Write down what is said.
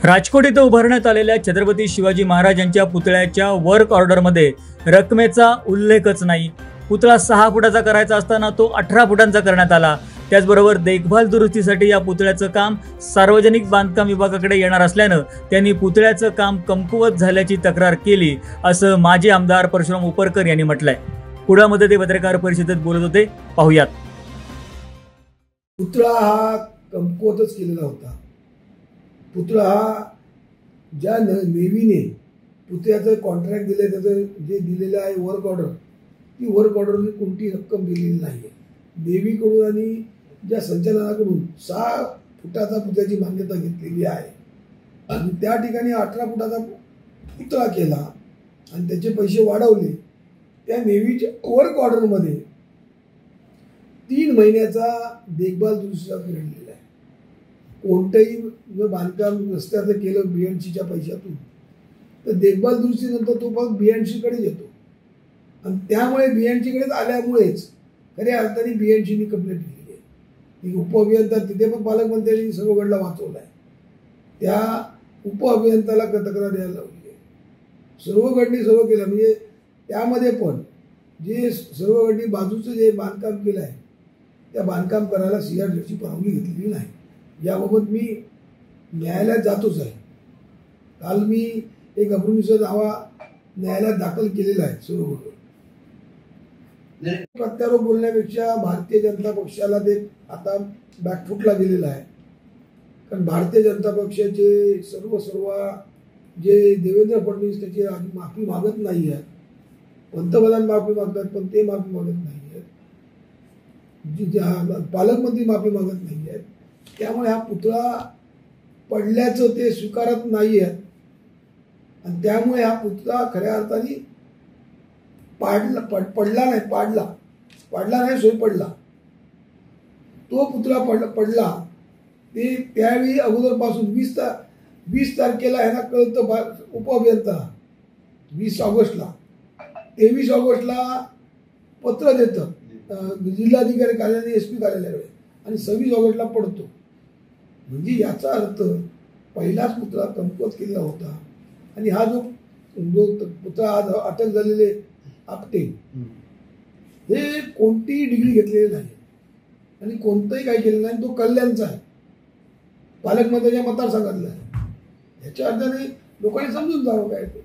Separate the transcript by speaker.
Speaker 1: राजकोट इथं उभारण्यात आलेल्या छत्रपती शिवाजी महाराजांच्या पुतळ्याच्या वर्क ऑर्डरमध्ये रकमेचा उल्लेखच नाही। पुतळा 6 फुटाचा करायचा असताना तो 18 फुटांचा करण्यात आला। त्याचबरोबर देखभाल दुरुस्तीसाठी या पुतळ्याचं काम सार्वजनिक बांधकाम विभागाकडे येणार असल्यानं त्यांनी पुतळ्याचं काम कमकुवत झाल्याची तक्रार केली, असं माजी आमदार परशुराम उपरकर यांनी म्हटलंय। कुडामध्ये ते पत्रकार परिषदेत बोलत होते, पाहूयात।
Speaker 2: पुतळा हा कमकुवतच केलेला होता। पुतळा हा ज्या नेव्हीने पुतळ्याचं कॉन्ट्रॅक्ट दिले, त्याचं जे दिलेलं आहे वर्क ऑर्डर, ती वर्क ऑर्डरने कोणती रक्कम दिलेली नाही आहे। नेव्हीकडून आणि ज्या संचालनाकडून 6 फुटाचा पुतळ्याची मान्यता घेतलेली आहे आणि त्या ठिकाणी 18 फुटाचा पुतळा केला आणि त्याचे पैसे वाढवले। त्या नेव्हीच्या वर्क ऑर्डरमध्ये 3 महिन्याचा देखभाल दुरुस्तीचा पिरियड दिलेला आहे। कोणतंही बांधकाम रस्त्याचं केलं BNCच्या पैशातून, तर देखभाल दुरुस्तीनंतर तो भाग BNCकडे येतो आणि त्यामुळे BNCकडेच आल्यामुळेच खऱ्या अर्थाने BNCने कंप्लेंट केली आहे। ती उपअभियंता तिथे पण पालकमंत्र्यांनी सर्वगडला वाचवला आहे, त्या उपअभियंताला तक्रार द्यायला लावली आहे। सर्वगडनी सर्व केलं, म्हणजे त्यामध्ये पण जे सर्वगडनी बाजूचं जे बांधकाम केलं आहे त्या बांधकाम करायला CRZची परवानगी घेतलेली नाही। याबाबत मी न्यायालयात जातोच आहे। काल मी एक अभ्रुमीचा दावा न्यायालयात दाखल केलेला आहे। सर्वगड प्रत्यारोप बोलण्यापेक्षा भारतीय जनता पक्षाला ते आता बॅकफुटला गेलेलं आहे, कारण भारतीय जनता पक्षाचे सर्व जे देवेंद्र फडणवीस त्याची माफी मागत नाही आहेत। पंतप्रधान माफी मागतात पण ते माफी मागत नाही आहेत, पालकमंत्री माफी मागत नाही आहेत। त्यामुळे हा पुतळा पडल्याचं ते स्वीकारत नाही आहेत आणि त्यामुळे हा पुतळा खऱ्या अर्थाने पडला नाही, सोय पडला। तो पुतळा पडला ते त्यावेळी अगोदरपासून 20 तारखेला ह्यांना कळतं उपअभियंता, 20 ऑगस्टला 23 ऑगस्टला पत्र देतं जिल्हाधिकारी कार्यालय SP कार्यालयाकडे आणि 26 ऑगस्टला पडतो। म्हणजे याचा अर्थ पहिलाच पुतळा कमकुवत केलेला होता आणि हा जो पुतळा आज अटक झालेले आपटे हे कोणतीही डिग्री घेतलेली नाही आणि कोणतंही काही केलं नाही। तो कल्याणचा आहे, पालकमंत्र्यांच्या मतदारसंघातला आहे। याच्या अर्थाने लोकांनी समजून जावं काय ते।